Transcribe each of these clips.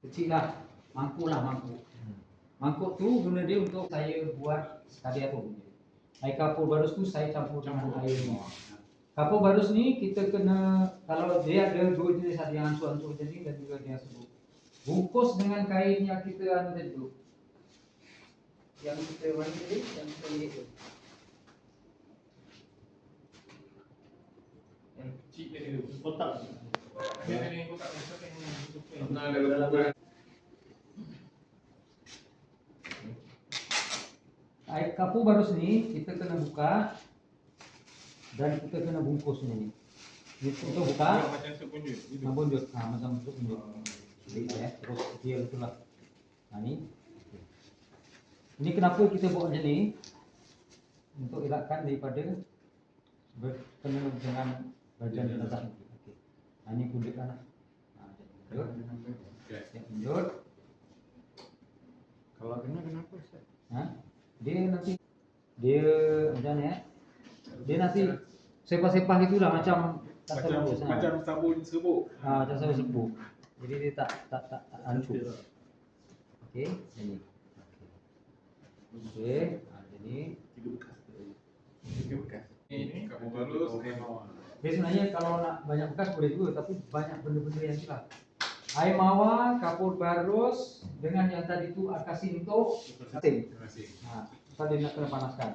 kecil lah, mangkuk lah mangkuk. Mangkuk tu guna dia untuk saya buat sekali apa punya. Air kapur barus tu saya campur dengan air ni. Kapur barus ni kita kena, kalau dia ada dua jenis, ada yang hancur-hancur jadi dan juga dia sebut. Bungkus dengan kain yang kita tadi tu. Yang kita warna tadi, yang kita lihat tu. Yang kecil dia kotak. Dia ada yang kotak besar yang dalam air kapur barus ni kita kena buka dan kita kena bungkus ni. Kita buka macam sebunjut. bunjut. Macam bunjut. Terus dia itulah. Ni. Ini kenapa kita buat macam ni? Untuk elakkan daripada berkena dengan bagian jenazah ini. Okey. Ini bunjutkan lah. Bunjut. Kalau kena kenapa Ustaz? Dia nanti macam ni dia nanti sepah-sepah itulah macam macam sabun serbuk. Macam sabun serbuk. Jadi dia tak hancur. Okey, ini. Okey, ini Tiga bekas. Ini kapur barus, air mawar. dia sebenarnya kalau nak banyak bekas boleh juga, tapi banyak benda-benda yang hilang. Air mawar, kapur barus dengan yang tadi tu akasinto, asin. Pasal dia nak kena panaskan.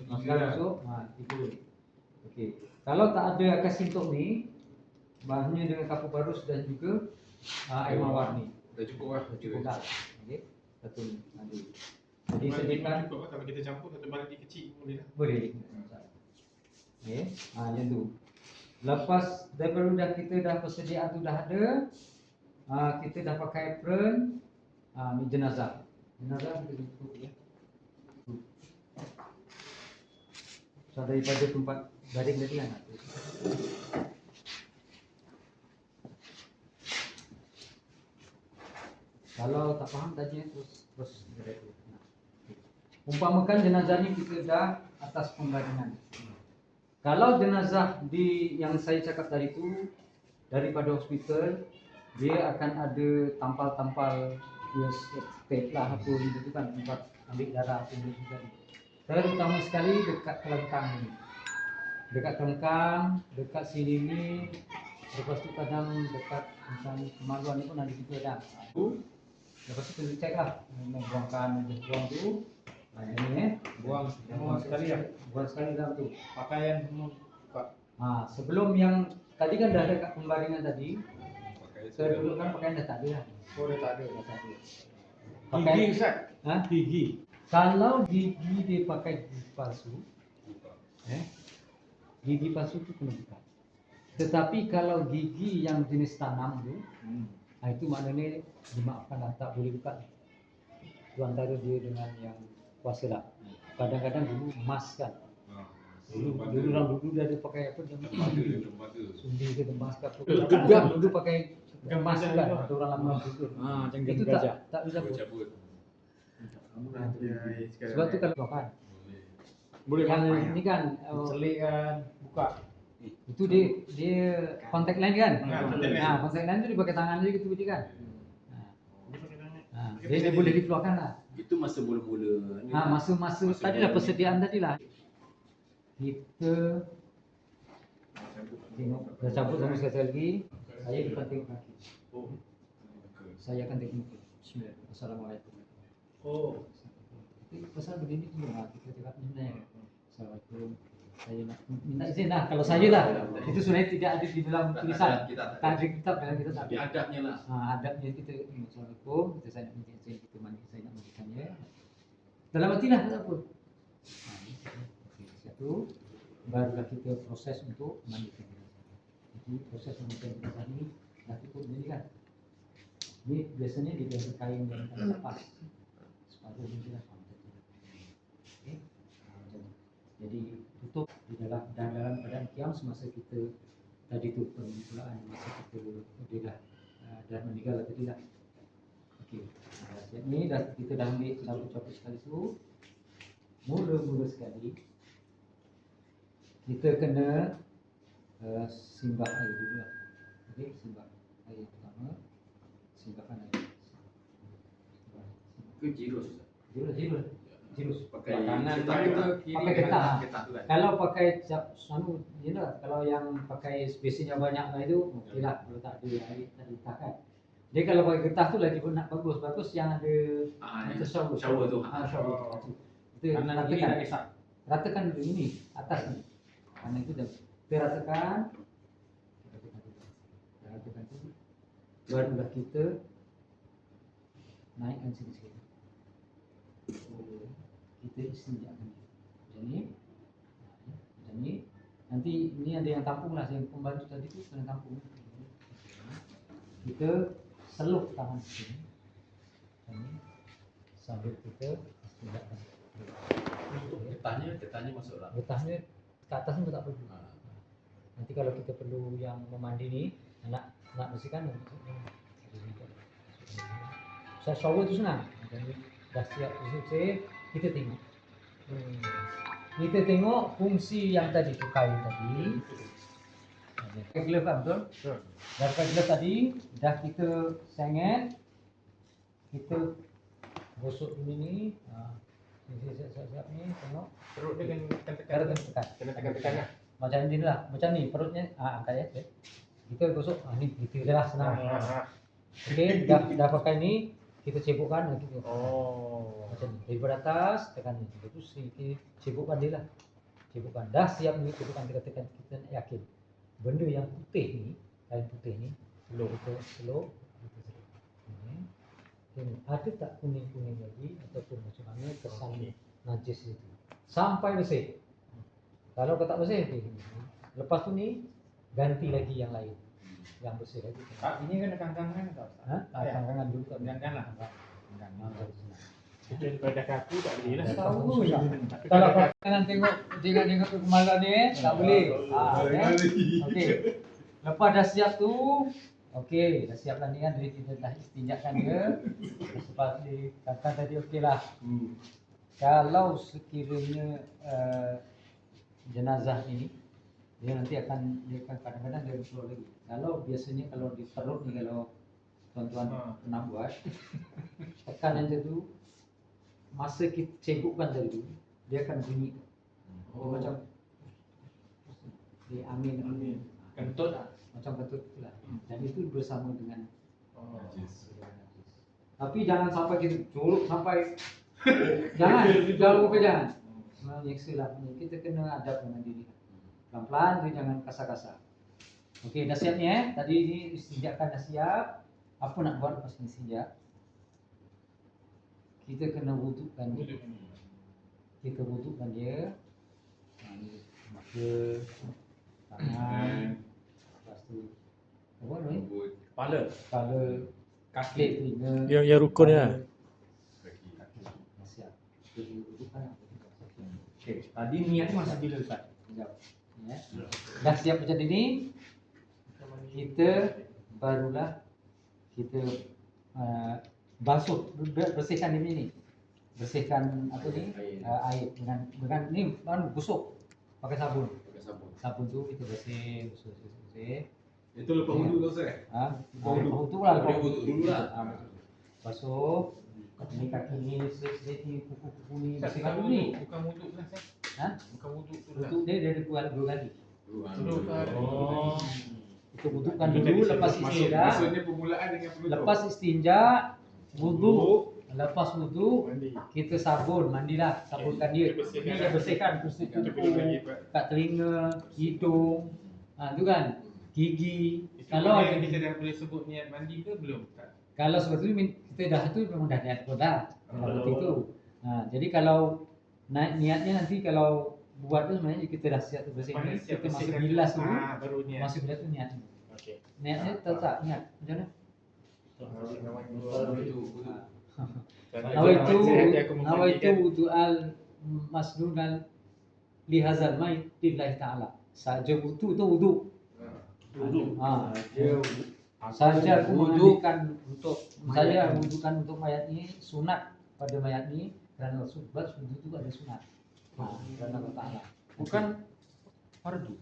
Masuk, itu. Okey. Kalau tak ada akasinto ni, bahannya dengan kapur barus dan juga air mawar ni. Dah cukup lah. Dah cukup dah. Okey. Satu ni. Jadi sediakan cukup lah. Kalau kita campur satu baldi kecil boleh lah. boleh. Okey. Macam tu. Lepas daripada kita dah persediaan tu dah ada, kita dah pakai apron, ni jenazah. Jenazah kita tutup ya. So daripada tempat garing tadi kan. Kalau tak faham tanya terus direct. Umpamakan jenazah ni kita dah atas pembaringan. Kalau jenazah yang saya cakap tadi tu daripada hospital, dia akan ada tampal-tampal tape lah apa gitu kan, tempat ambil darah apa gitu kan. Terutama sekali dekat kelengkang ni. Dekat kelengkang, dekat sini ni, lepas tu kadang dekat macam kemaluan ni pun ada juga dah. Lepas tu kita cek lah, buangkan buang tu. Ini buang sekali lah, buang sekali dalam tu. Pakaian semua buka. Sebelum yang tadi kan dah ada kat pembaringan tadi. Saya dulu kan pakaian dah tak ada lah. Oh dah tak ada. Pakaian, Gigi Ustaz? Gigi. kalau gigi dia pakai gigi palsu, gigi palsu tu kena buka. Tetapi kalau gigi yang jenis tanam tu, itu maknanya dimaafkan lah, tak boleh buka. Itu antara dia dengan yang puasa lah. Kadang-kadang dulu emas kan. Dulu orang dulu dia ada pakai apa dia sundi ke emas ke apa. Gedang dulu pakai emas kan. Ada orang lama juga. Macam itu tak bisa cabut. Sebab tu kalau kan Boleh yang pakai. ini kan Selik kan, buka. itu dia kontak line kan. Kontak line tu dia pakai tangan dia gitu kan. Dia boleh dikeluarkan lah. Itu masa mula-mula. Masa tadi lah persediaan tadi lah. Kita tengok, dah cabut sama sekali lagi. Saya akan tengok kaki. Saya akan tengok muka. Bismillah. Assalamualaikum. Pasal begini tu kita cakap sebenarnya. Assalamualaikum. Saya nak minta izin lah. Kalau saya lah, itu sebenarnya tidak ada di dalam tulisan. Tak ada kitab dalam kita tak. Tapi adabnya lah. Adabnya kita Assalamualaikum. Saya nak minta izin kita mandi. Saya nak mandikannya. Dalam hati lah tak apa. Satu, barulah kita proses untuk mandikan jenazah. Jadi proses mandikan jenazah ini dah cukup jadi kan. Ini biasanya diberi kain yang lepas. Sepatu ini lah. Jadi tutup di dalam keadaan kiam semasa kita tadi tu permulaan masa kita dah meninggal tadi lah. Okey. Ni kita dah ambil cabut-cabut sekali tu. Mula-mula sekali kita kena simbah air dulu lah. Okey, simbah air pertama. Simbahkan air ke jirus. Jirus. Pakai kanan getah, tu getah. ke kiri? Pakai getah. Getah tu kan. Kalau pakai kalau yang pakai spesinya banyak lah itu, okeylah kalau tak ada getah kan. Dia kalau pakai getah tu lagi pun nak bagus yang ada itu shower. Shower tu. Shower. Itu Kanan kiri tak kisah. ratakan dulu ini atas ni. Karena itu dah kita ratakan tu. Barulah kita naikkan sikit-sikit. Kita istinjakan macam ni. Nanti ini ada yang tampung lah, yang pembantu tadi tu kena tampung. Kita selup tangan sini, sambil kita istinjakan. Getahnya masuk lah. Getahnya ke atas ni tak perlu. Nanti kalau kita perlu yang memandi ni, nak bersihkan. Saya shower tu senang. Dah siap bersih, kita tengok. Kita tengok fungsi yang tadi tu kain tadi. Pakai glove kan betul? Dah pakai glove tadi, dah kita sengit. Kita gosok dulu ni. Siap-siap ni, tengok. Perut dia kena Kena tekan. Kena tekan lah. Macam ni lah, macam ni perutnya. Angkat ya. Okay. Kita gosok. Ni gitu je lah, senang. Okey, dah pakai ni, kita cebokkan lagi. Macam ni. Daripada atas tekan ni. Terus kita cebokkan dia lah. Cebokkan. Dah siap ni cebokkan, kita tekan, kita yakin. Benda yang putih ni, kain putih ni, slow. Ada tak kuning-kuning lagi ataupun macam mana kesan najis itu sampai bersih. Kalau kau tak bersih, lepas tu ni ganti lagi yang lain yang bersih lagi. Ini kena kangkangan atau? Kangkangan dulu tak Kangkangan lah. Kita daripada kaku tak boleh lah. tahu ya. Kalau kau tengok tengok kemalan ni tak boleh. Okey. Lepas dah siap tu, okey, dah siap lah ni kan, jadi kita dah istinjakkan dia. Lepas di katakan tadi okeylah. Kalau sekiranya jenazah ini dia nanti akan kadang-kadang dia keluar lagi. Kalau biasanya kalau di perut ni, kalau tuan-tuan pernah buat, tekanan dia tu masa kita cebokkan tadi tu, dia akan bunyi. Macam di amin. Kentut lah. Macam kentut lah. Dan itu bersama dengan tapi jangan sampai kita colok sampai jangan menyiksa lah. Kita kena adab dengan diri. Pelan-pelan tu, jangan kasar-kasar. Okey, dah siap ni Tadi ni istinjakkan dah siap. Apa nak buat lepas istinjak? Kita kena wudukkan dia. Kita wudukkan dia. Mata, tangan, lepas tu apa ni? Kepala. Kepala, kaki, telinga. Yang rukun ya. Siap. Kita wudukkan. Okey, tadi niat masa bila Ustaz? Sekejap. Ya. Dah siap macam ni, kita barulah kita basuh, bersihkan ini ni. Bersihkan apa ni? Air dengan ni gosok pakai sabun. Sabun tu kita bersih. Itu lepas wudu tu Ustaz. Lepas wudu lah. Lepas wudu dulu lah. Basuh. Ni kaki ni, sedikit ni, kuku-kuku ni, bersihkan dulu ni. Bukan wuduk lah Ustaz. Bukan wuduk tu lah. Wuduk dia ada dua kali. Oh. Kita wudukkan dulu, lepas istinja. Maksudnya permulaan dengan penutup. Lepas istinja, wudu. Lepas wudu, kita sabun, mandilah, sabunkan dia. Ini dia bersihkan kuku, kat telinga, hidung, tu kan, gigi. Kalau kita dah boleh sebut niat mandi ke belum? Kalau sebetulnya kita dah tu memang dah niat pun dah. Seperti itu. Jadi kalau niatnya nanti kalau buat tu sebenarnya kita dah siap tu bersih ni, kita masuk bilas dulu. Baru niat. Masuk bilas tu niat. Okey. Niatnya tak niat. Macam mana? Nawaitu wudu'al masnunal lihazal mait lillahi ta'ala. Saja wudu tu wudu. Saja aku mengandikan untuk saya wudukan untuk mayat ini sunat pada mayat ini kerana sebab wudu itu ada sunat. Kerana Allah Ta'ala. Bukan fardu.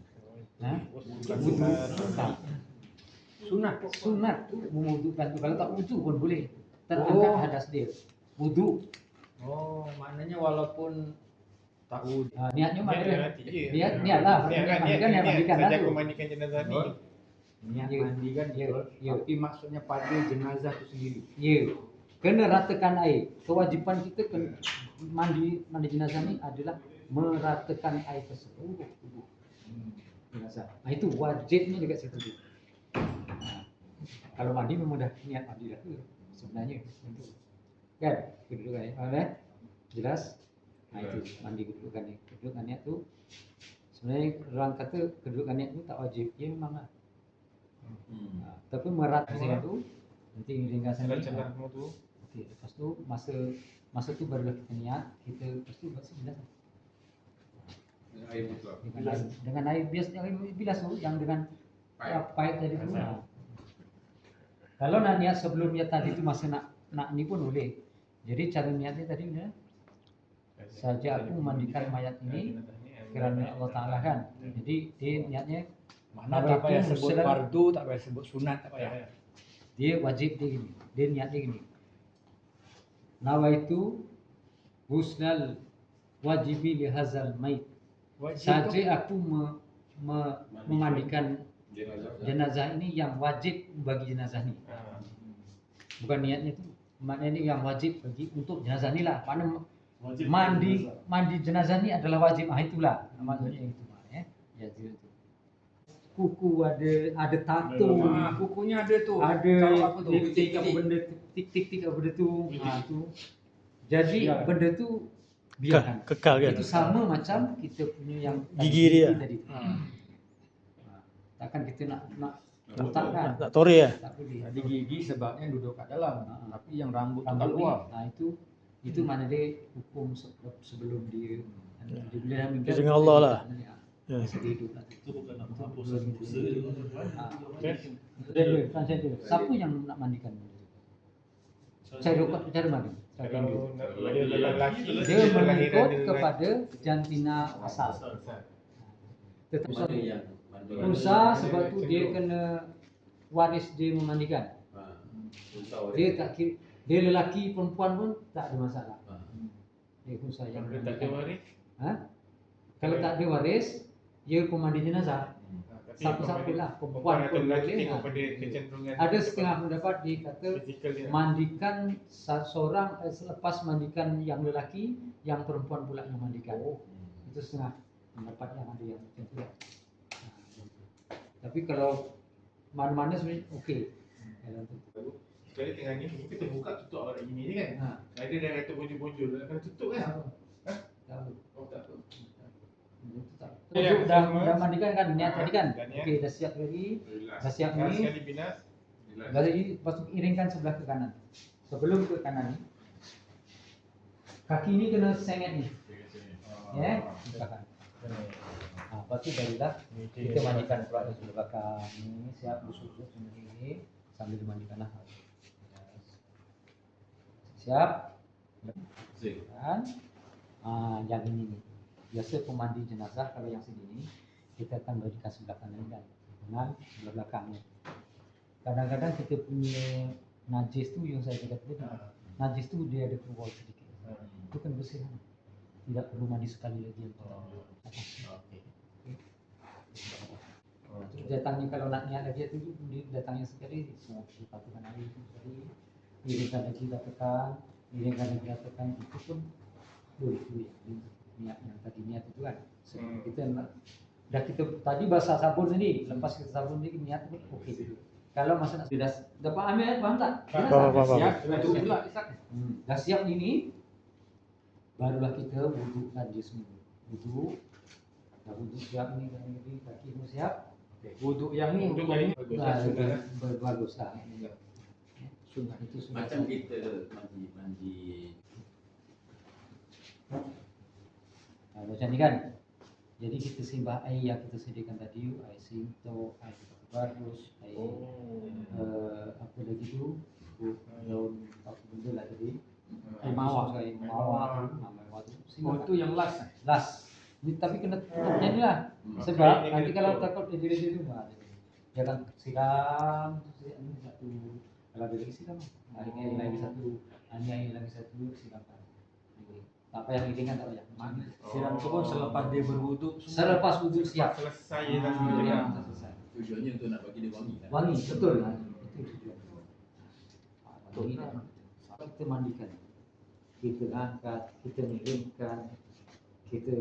Wudu sunat. Sunat mewudukan tu. Kalau tak wudu pun boleh. Terangkat hadas dia. wudu. Oh, maknanya walaupun tak wuduk. Niatnya mana dia? nanti je. Niat lah. Niat kan, Mandikan, niat mandikan lah saja tu. aku mandikan jenazah ni. Niat Ya. mandi kan Ya, betul. ya. Tapi maksudnya pada jenazah tu sendiri. Ya, kena ratakan air. Kewajipan kita kena mandi jenazah ni adalah meratakan air ke seluruh tubuh jenazah. Nah itu wajibnya dekat situ tu. Kalau mandi memang dah niat mandi dah tu sebenarnya. Itu. Kan? Kedudukan jelas? Nah itu mandi kedudukan ni. Kedudukan niat tu sebenarnya orang kata kedudukan niat tu tak wajib. Ya memang lah. Tapi meratakan tu nanti ringkasan Ada ni. celah semua tu. Okey, lepas tu masa tu barulah kita niat, kita lepas tu baca bilas. Air betul. Dengan air biasa air bilas tu yang dengan pipe tadi tu. Kalau nak niat sebelumnya tadi tu masa nak ni pun boleh. Jadi cara niatnya tadi ya. Saja aku memandikan mayat ini kerana Allah Taala kan. Jadi dia niatnya Mana tak payah sebut Muslim. fardu, tak payah sebut sunat, tak payah. dia wajib dia gini. Dia niatnya gini. Nawaitu husnal wajibi li hazal mait. Saja aku memandikan jenazah ini yang wajib bagi jenazah ni. Bukan niatnya tu. Maknanya yang wajib bagi untuk jenazah ni lah. Mana mandi jenazah ni adalah wajib. Itulah maksudnya itu. Ya tu. Kuku ada tato. Kukunya ada tu. Ada apa tu? tik apa benda tu, tik apa benda tu. Tu. Jadi benda tu biarkan. Kekal kan? Itu sama macam kita punya yang Gigi dia. tadi. Takkan kita nak letakkan. Tak tore lah. Tak boleh. Jadi gigi sebabnya duduk kat dalam. Tapi yang rambut tu kat Rambut ni, luar. itu mana dia hukum sebelum dia dia bila dah meninggal. Dia dengan Allah lah. Ya. Sedih hidup lah. Itu bukan nak hapus dosa dia. Transgender. Siapa yang nak mandikan? Cara mandi. Kalau dia lelaki, Dia mengikut kelahiran kepada jantina asal. Tetap Mana yang mandi? usaha sebab tu dia kena waris dia memandikan. Dia tak kira, dia lelaki perempuan pun tak ada masalah. Dia usaha yang Kalau dia tak ada waris, Kalau tak ada waris, dia pemandi jenazah. tapi Siapa-siapa lah, perempuan atau pun lelaki boleh, tengok pada kecenderungan Ada setengah pendapat dia kata fizikal dia. mandikan seorang selepas mandikan yang lelaki, yang perempuan pula yang mandikan. Itu setengah pendapat yang ada yang macam tu lah. Tapi kalau mana-mana sebenarnya okey. Kalau tu. Sekali tengah ni kita buka tutup awal gini je kan. Ada dah kata bonjol-bonjol, nak kena tutup kan. Tahu. Oh tak tu. Dah mandikan kan niat tadi kan? Dah niat. Okey, dah siap lagi. Dah siap Dah ni. sekali binas. Jadi lepas tu iringkan sebelah ke kanan. Sebelum ke kanan ni. Kaki ni kena sengit ni. Ya. Belakang. Lepas tu barulah kita mandikan pula di sebelah belakang ni. Siap busuk-busuk sendiri sambil dimandikan lah. Siap. Kan? Yang ini ni. Biasa pemandi jenazah kalau yang segini kita akan berikan sebelah kanan kan dengan sebelah belakangnya. Kadang-kadang kita punya najis tu yang saya kata tadi, najis tu dia ada keluar sedikit. Itu kan bersih kan? Tidak perlu mandi sekali lagi. Datangnya kalau nak niat lagi tu datangnya sekali semua dipatukan air itu sekali. Iringkan lagi dapatkan, iringkan lagi dapatkan itu pun boleh niat yang tadi niat itu kan. Kita dah kita tadi basah sabun tadi, lepas kita sabun ni niat pun okey dulu. Kalau masa nak sudah dapat ambil faham tak? Faham. Siap, dah pula Isak. Dah siap ini barulah kita wudukkan dia semua. Wuduk. Dah wuduk siap ni kaki semua siap. Wuduk yang ni untuk kali Bagus lah. Sunnah itu sunnah. Macam kita mandi Macam ni kan. Jadi kita sembah air yang kita sediakan tadi, air sinto, air barus, air apa lagi tu, daun apa benda lah tadi, air mawar tu. Oh itu yang last. Last. Ni tapi kena tutupnya ni lah. Sebab nanti kalau takut dia tu jangan siram ni satu. Kalau ada lagi siram, lagi satu aniaya lagi satu silakan. Tak payah ngiringan, tak payah. Mandi. Siram itu pun selepas dia berwuduk semua. Selepas wudhu siap. Selesai dah Ya, semua. selesai. Tujuannya untuk nak bagi dia wangi lah. Wangi, betul lah. Itu tujuan. Wangi dah. Kita mandikan. Kita angkat, kita miringkan, kita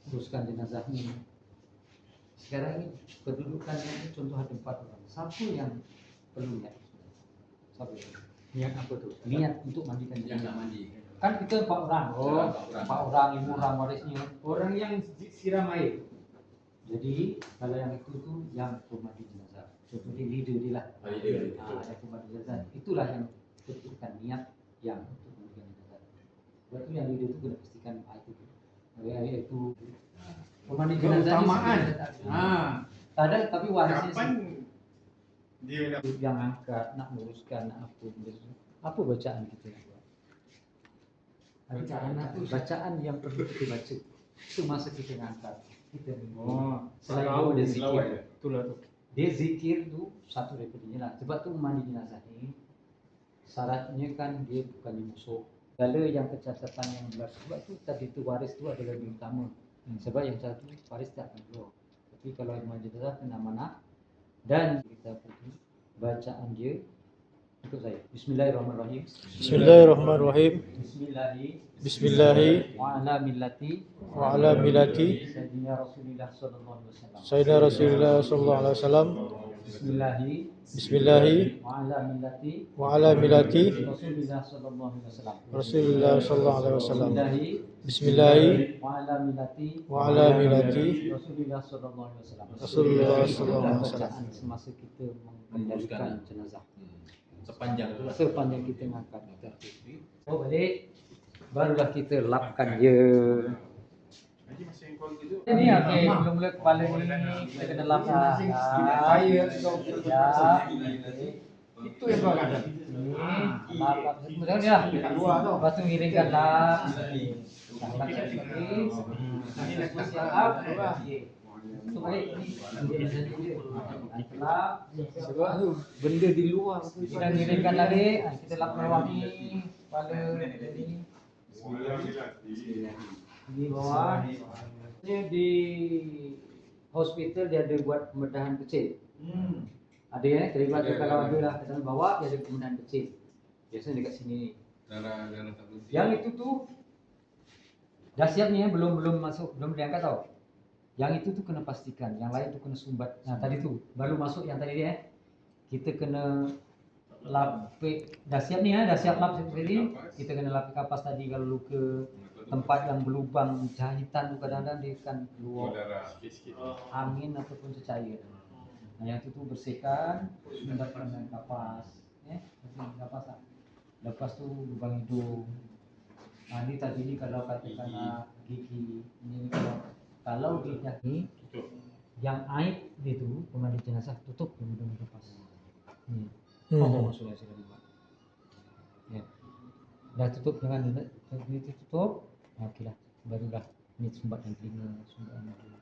teruskan jenazahnya. Sekarang ini kedudukannya ini contoh ada 4 orang. Siapa yang perlu niat? Siapa yang? Niat apa tu? Niat untuk mandikan Yang nak jenazah. mandi. Kan kita 4 orang. Oh, 4 orang, 5 orang warisnya. Orang yang siram air. Jadi kalau yang itu tu yang pemandi jenazah. Contoh dia leader dia lah. Leader. Yang pemandi jenazah. Itulah yang tentukan niat yang untuk memandikan jenazah. Sebab itu yang leader tu kena pastikan itu. Itu pemandi jenazah ni Keutamaan. tak ada, tapi warisnya Kapan sih. dia dah Yang angkat, nak menguruskan, nak apa bacaan kita yang buat. Bacaan tu bacaan yang perlu kita baca. Itu masa kita ngangkat. Kita selain itu dia zikir. Itulah tu. Dia zikir tu satu daripadanya lah. Sebab tu mandi jenazah ni syaratnya kan dia bukan musuh. Kalau yang kecacatan yang berlaku, sebab tu tadi tu waris tu adalah yang utama. Sebab yang satu waris tak akan keluar. Tapi kalau yang mandi jenazah kena amanah dan kita pergi bacaan dia ikut saya. Bismillahirrahmanirrahim. Bismillahirrahmanirrahim. Bismillahi Bismillahi wa ala millati wa ala milati Sayyidina Rasulillah sallallahu alaihi wasallam. Sayyidina Rasulullah sallallahu alaihi wasallam. Bismillahi Bismillahi wa ala millati wa ala milati Rasulillah sallallahu alaihi wasallam. Rasulullah sallallahu alaihi wasallam. Bismillahi Bismillahi wa ala millati wa ala milati Rasulillah sallallahu alaihi wasallam. Rasulullah sallallahu alaihi wasallam. Bacaan semasa kita mengendalikan jenazah. Sepanjang tu lah. Sepanjang kita mengangkat kita. Oh balik barulah kita lapkan dia. Haji masa yang keluarga tu. Ini okey, mula-mula kepala ni kita kena lap lah. Saya kau Ya. itu yang kau kata. Ini lap kemudian ya. Kat luar tu. Lepas tu miringkan lap. Angkat sikit. Nanti lepas siap. Itu baik ni. Dia saja dia. Lap. Sebab tu benda di luar tu. Kita miringkan balik. Kita lap bawah ni. Kepala ni. Di bawah. Ini di hospital dia ada buat pembedahan kecil. Ada ya, terlibat kalau ada lah kat bawah dia ada pembedahan kecil. Biasanya dekat sini. Darah tak berhenti. Yang itu tu dah siap ni ya, belum masuk, belum diangkat tau. Yang itu tu kena pastikan, yang lain tu kena sumbat. Nah tadi tu baru masuk yang tadi dia. Kita kena lapik, dah siap ni ya, dah siap lap sendiri. Kita kena lapik kapas tadi kalau luka tempat yang berlubang jahitan tu kadang-kadang dia akan keluar Sikit-sikit. angin ataupun cecair. Nah, yang itu tu bersihkan, sumbatkan dengan kapas, bersihkan kapas lah. Lepas tu lubang hidung. Nah, ini tadi ni kalau katakan gigi, ini kalau gigi ni Tutup. yang aib dia tu pemandi jenazah tutup dengan kapas. Ni. Hmm. Oh, sudah dibuat. Ya. Dah tutup dengan ini tutup. Okeylah, barulah ni sumbatan telinga, sumbatan hidung.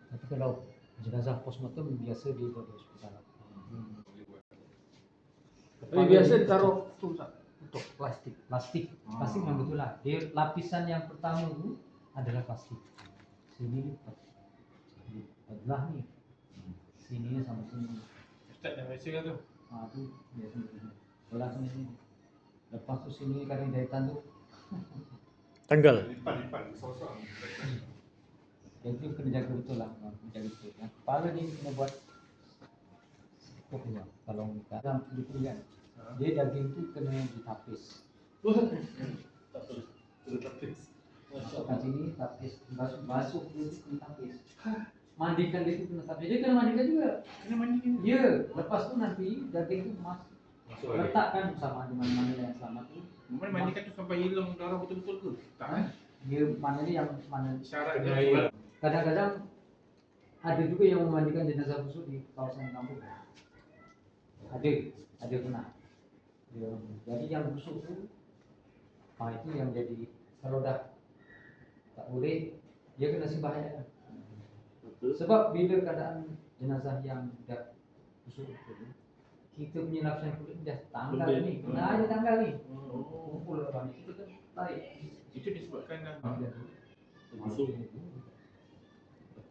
Tapi kalau jenazah postmortem biasa dia buat di hospital. Tapi biasa ditaruh tu tak. Untuk plastik yang betul lah. Dia lapisan yang pertama tu adalah plastik. Sini belah ni. Sini sama sini. Ustaz dah biasa kan tu. Tu biasa belah sini. Lepas tu sini kadang jahitan tu. Tanggal. Lipat besar-besar. Itu kena jaga betul lah. Jaga betul. Yang kepala ni kena buat sekop ni lah. Kalau kita dalam kulit kan. Dia daging tu kena ditapis. Kat sini tapis, basuh dia tu kena tapis. Mandikan dia tu kena tapis. Dia kena mandikan juga. Kena mandikan. Ya, lepas tu nanti daging tu letakkan sama di mana-mana yang selamat tu. Mana mandikan tu sampai hilang darah betul-betul ke? Tak kan? Dia mana ni yang mana Syarat Kena dia. air. kadang-kadang ada juga yang memandikan jenazah busuk di kawasan kampung. Ada pernah. Ya, jadi yang busuk tu, itu yang jadi kalau dah tak boleh, dia kena bahaya. Sebab bila keadaan jenazah yang dah busuk itu, kita punya lapisan kulit dah tanggal Lembek. ni, kena aja tanggal ni. Oh. Kumpul orang ni, kita kan tarik. Itu disebabkan Busuk.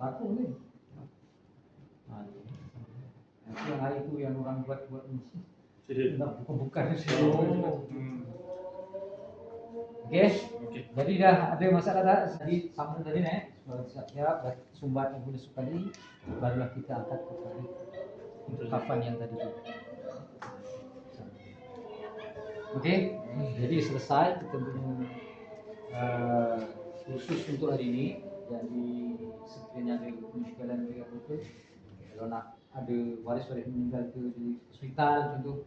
Patung ni. Itu yang hari tu yang orang buat ni. Sihir. Bukan. Oh. Okey. Okey. Jadi dah ada masalah dah. Jadi sambung tadi siap-siap dah sumbat yang boleh sekali barulah kita angkat kepada kafan yang tadi tu. Okey. Jadi selesai kita punya khusus untuk hari ini. Jadi sekiranya ada muskilan dari apa-apa, kalau nak ada waris-waris meninggal ke di hospital contoh,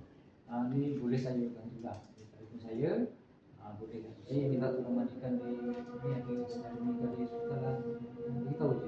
ni boleh saya bantulah. Telefon saya, boleh. Jadi minta tolong mandikan di ni ada saudara meninggal di hospital lah, beritahu je.